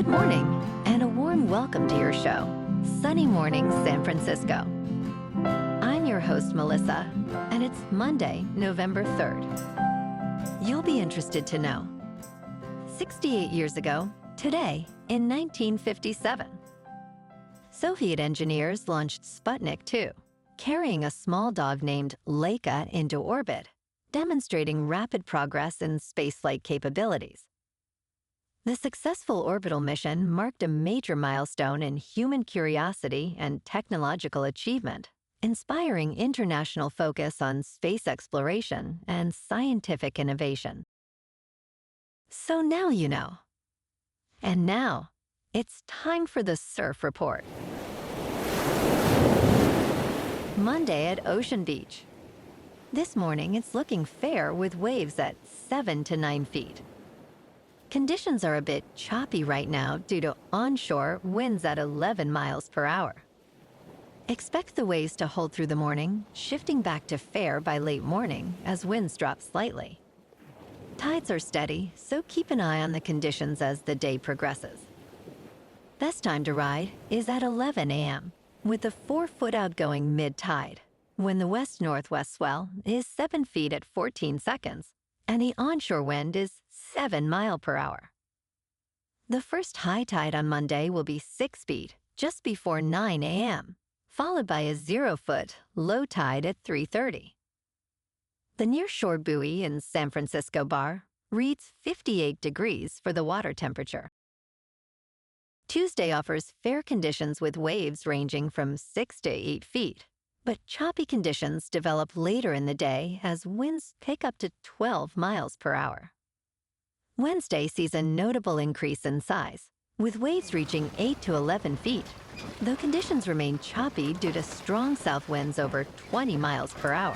Good morning, and a warm welcome to your show, Sunny Morning San Francisco. I'm your host, Melissa, and it's Monday, November 3rd. You'll be interested to know. 68 years ago, today, in 1957, Soviet engineers launched Sputnik 2, carrying a small dog named Laika into orbit, demonstrating rapid progress in spaceflight capabilities. The successful orbital mission marked a major milestone in human curiosity and technological achievement, inspiring international focus on space exploration and scientific innovation. So now you know. And now, it's time for the Surf Report. Monday at Ocean Beach. This morning, it's looking fair with waves at 7 to 9 feet. Conditions are a bit choppy right now due to onshore winds at 11 miles per hour. Expect the waves to hold through the morning, shifting back to fair by late morning as winds drop slightly. Tides are steady, so keep an eye on the conditions as the day progresses. Best time to ride is at 11 a.m. with the 4-foot outgoing mid-tide, when the west-northwest swell is 7 feet at 14 seconds, and the onshore wind is 7 miles per hour. The first high tide on Monday will be 6 feet just before 9 a.m., followed by a 0-foot low tide at 3:30. The nearshore buoy in San Francisco Bar reads 58 degrees for the water temperature. Tuesday offers fair conditions with waves ranging from 6 to 8 feet, but choppy conditions develop later in the day as winds pick up to 12 miles per hour. Wednesday sees a notable increase in size, with waves reaching 8 to 11 feet, though conditions remain choppy due to strong south winds over 20 miles per hour.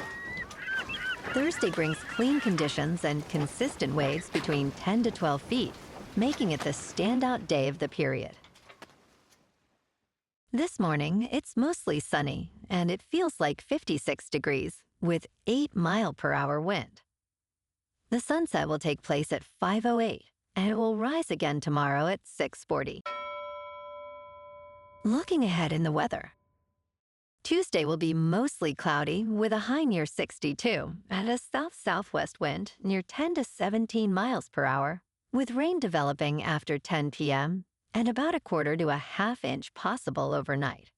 Thursday brings clean conditions and consistent waves between 10 to 12 feet, making it the standout day of the period. This morning, it's mostly sunny, and it feels like 56 degrees, with 8 mile per hour wind. The sunset will take place at 5:08, and it will rise again tomorrow at 6:40. Looking ahead in the weather. Tuesday will be mostly cloudy with a high near 62 and a south-southwest wind near 10 to 17 miles per hour, with rain developing after 10 p.m. and about a quarter to a half-inch possible overnight.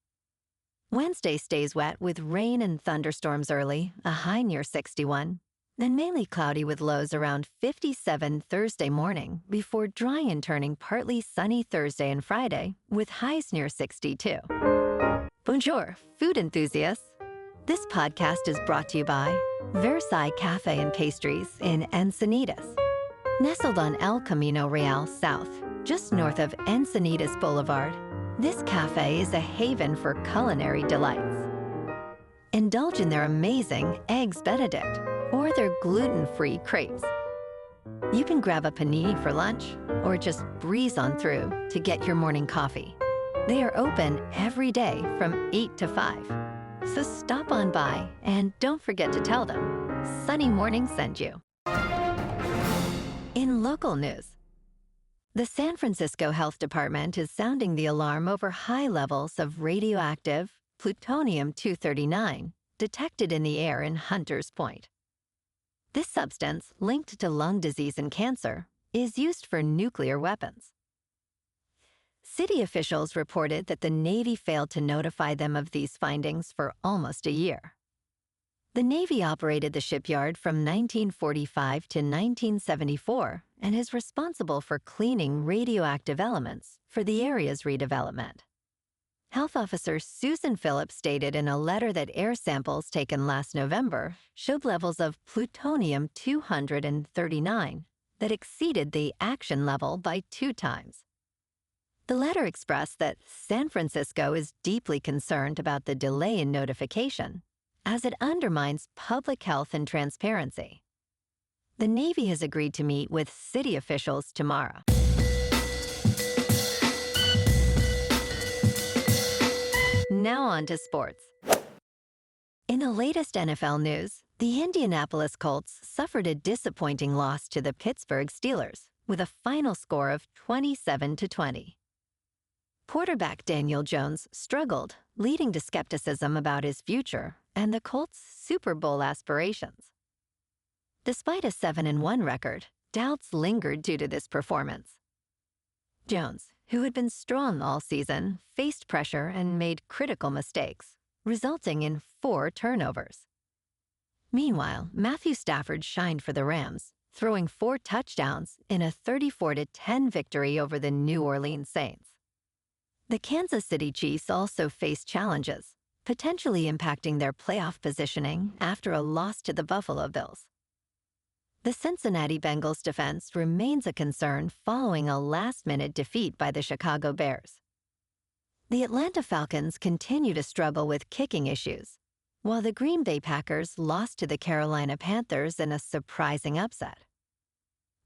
Wednesday stays wet with rain and thunderstorms early, a high near 61, then mainly cloudy with lows around 57 Thursday morning before drying and turning partly sunny Thursday and Friday with highs near 62. Bonjour, food enthusiasts. This podcast is brought to you by Versailles Cafe and Pastries in Encinitas. Nestled on El Camino Real South, just north of Encinitas Boulevard, this cafe is a haven for culinary delights. Indulge in their amazing Eggs Benedict or their gluten-free crepes. You can grab a panini for lunch or just breeze on through to get your morning coffee. They are open every day from 8 to 5. So stop on by and don't forget to tell them Sunny Morning sent you. In local news, the San Francisco Health Department is sounding the alarm over high levels of radioactive plutonium-239 detected in the air in Hunters Point. This substance, linked to lung disease and cancer, is used for nuclear weapons. City officials reported that the Navy failed to notify them of these findings for almost a year. The Navy operated the shipyard from 1945 to 1974 and is responsible for cleaning radioactive elements for the area's redevelopment. Health Officer Susan Phillips stated in a letter that air samples taken last November showed levels of plutonium-239 that exceeded the action level by 2 times. The letter expressed that San Francisco is deeply concerned about the delay in notification, as it undermines public health and transparency. The Navy has agreed to meet with city officials tomorrow. Now on to sports. In the latest NFL news, the Indianapolis Colts suffered a disappointing loss to the Pittsburgh Steelers with a final score of 27-20. Quarterback Daniel Jones struggled, leading to skepticism about his future and the Colts' Super Bowl aspirations. Despite a 7-1 record, doubts lingered due to this performance. Jones, who had been strong all season, faced pressure and made critical mistakes, resulting in 4 turnovers. Meanwhile, Matthew Stafford shined for the Rams, throwing 4 touchdowns in a 34-10 victory over the New Orleans Saints. The Kansas City Chiefs also faced challenges, potentially impacting their playoff positioning after a loss to the Buffalo Bills. The Cincinnati Bengals defense remains a concern following a last-minute defeat by the Chicago Bears. The Atlanta Falcons continue to struggle with kicking issues, while the Green Bay Packers lost to the Carolina Panthers in a surprising upset.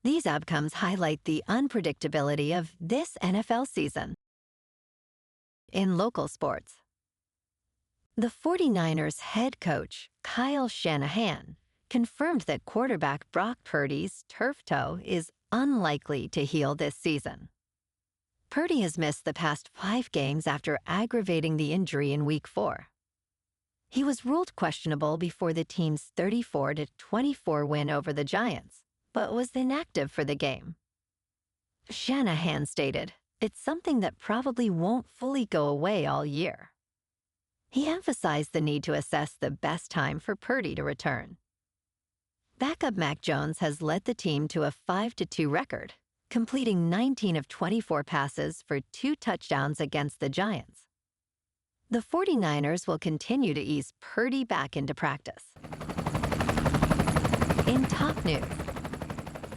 These outcomes highlight the unpredictability of this NFL season. In local sports, the 49ers head coach, Kyle Shanahan, confirmed that quarterback Brock Purdy's turf toe is unlikely to heal this season. Purdy has missed the past 5 games after aggravating the injury in Week 4. He was ruled questionable before the team's 34-24 win over the Giants, but was inactive for the game. Shanahan stated, "It's something that probably won't fully go away all year." He emphasized the need to assess the best time for Purdy to return. Backup Mac Jones has led the team to a 5-2 record, completing 19 of 24 passes for 2 touchdowns against the Giants. The 49ers will continue to ease Purdy back into practice. In top news,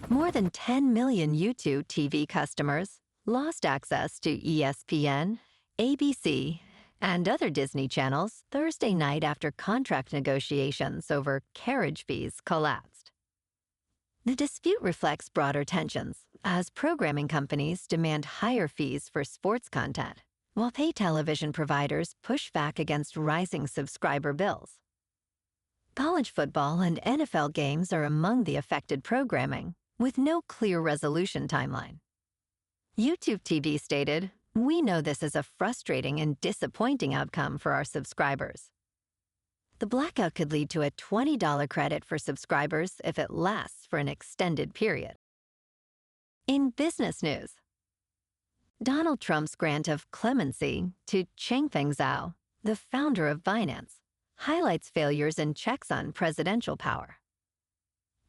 more than 10 million YouTube TV customers lost access to ESPN, ABC, and other Disney channels Thursday night after contract negotiations over carriage fees collapsed. The dispute reflects broader tensions as programming companies demand higher fees for sports content, while pay television providers push back against rising subscriber bills. College football and NFL games are among the affected programming, with no clear resolution timeline. YouTube TV stated, "We know this is a frustrating and disappointing outcome for our subscribers." The blackout could lead to a $20 credit for subscribers if it lasts for an extended period. In business news, Donald Trump's grant of clemency to Changpeng Zhao, the founder of Binance, highlights failures in checks on presidential power.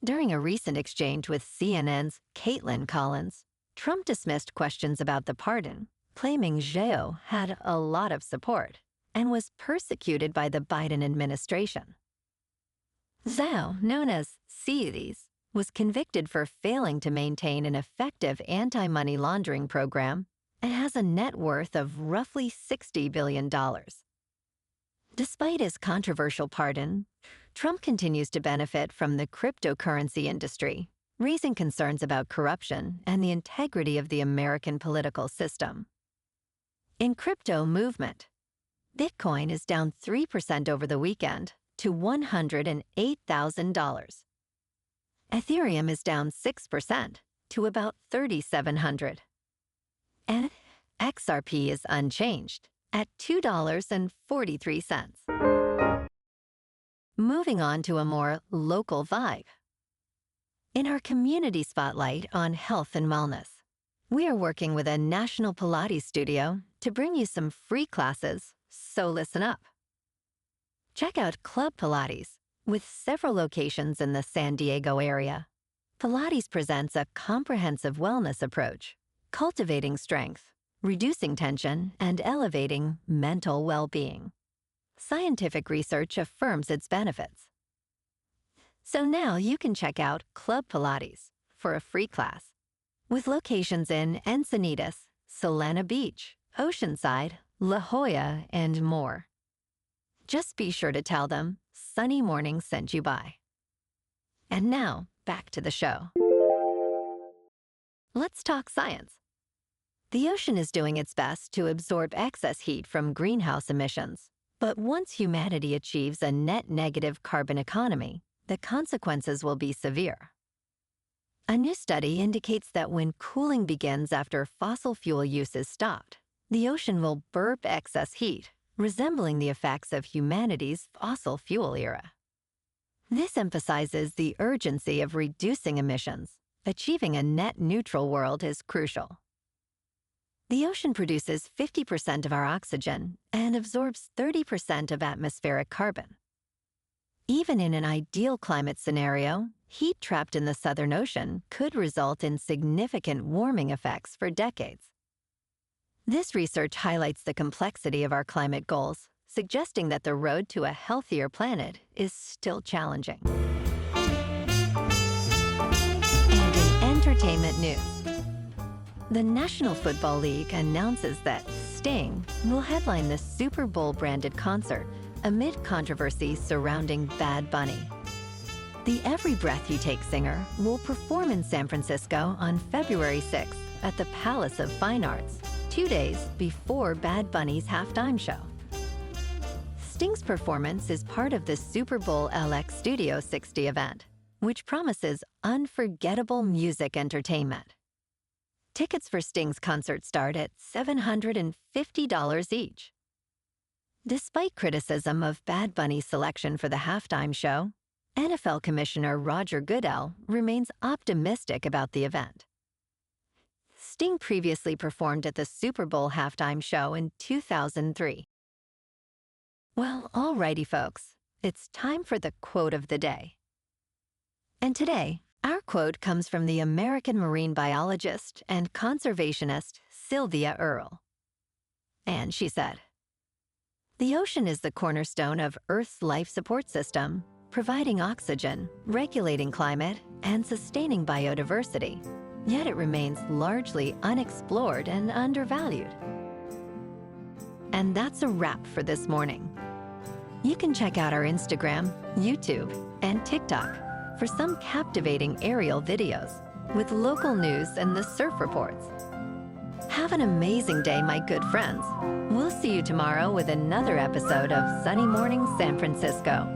During a recent exchange with CNN's Caitlin Collins, Trump dismissed questions about the pardon, claiming Zhao had a lot of support and was persecuted by the Biden administration. Zhao, known as Celes, was convicted for failing to maintain an effective anti-money laundering program and has a net worth of roughly $60 billion. Despite his controversial pardon, Trump continues to benefit from the cryptocurrency industry, raising concerns about corruption and the integrity of the American political system. In crypto movement, Bitcoin is down 3% over the weekend to $108,000. Ethereum is down 6% to about $3,700. And XRP is unchanged at $2.43. Moving on to a more local vibe. In our community spotlight on health and wellness, we are working with a national Pilates studio to bring you some free classes, so listen up. Check out Club Pilates, with several locations in the San Diego area. Pilates presents a comprehensive wellness approach, cultivating strength, reducing tension, and elevating mental well-being. Scientific research affirms its benefits. So now you can check out Club Pilates for a free class, with locations in Encinitas, Solana Beach, Oceanside, La Jolla, and more. Just be sure to tell them Sunny Morning sent you by. And now, back to the show. Let's talk science. The ocean is doing its best to absorb excess heat from greenhouse emissions. But once humanity achieves a net negative carbon economy, the consequences will be severe. A new study indicates that when cooling begins after fossil fuel use is stopped, The ocean will burp excess heat, resembling the effects of humanity's fossil fuel era. This emphasizes the urgency of reducing emissions. Achieving a net neutral world is crucial. The ocean produces 50% of our oxygen and absorbs 30% of atmospheric carbon. Even in an ideal climate scenario, heat trapped in the Southern Ocean could result in significant warming effects for decades. This research highlights the complexity of our climate goals, suggesting that the road to a healthier planet is still challenging. And in entertainment news, the National Football League announces that Sting will headline the Super Bowl-branded concert amid controversy surrounding Bad Bunny. The Every Breath You Take singer will perform in San Francisco on February 6th at the Palace of Fine Arts, 2 days before Bad Bunny's halftime show. Sting's performance is part of the Super Bowl LX Studio 60 event, which promises unforgettable music entertainment. Tickets for Sting's concert start at $750 each. Despite criticism of Bad Bunny's selection for the halftime show, NFL Commissioner Roger Goodell remains optimistic about the event. Sting previously performed at the Super Bowl halftime show in 2003. Well, alrighty folks, it's time for the quote of the day. And today, our quote comes from the American marine biologist and conservationist Sylvia Earle. And she said, "The ocean is the cornerstone of Earth's life support system, providing oxygen, regulating climate, and sustaining biodiversity. Yet it remains largely unexplored and undervalued." And that's a wrap for this morning. You can check out our Instagram, YouTube, and TikTok for some captivating aerial videos with local news and the surf reports. Have an amazing day, my good friends. We'll see you tomorrow with another episode of Sunny Morning San Francisco.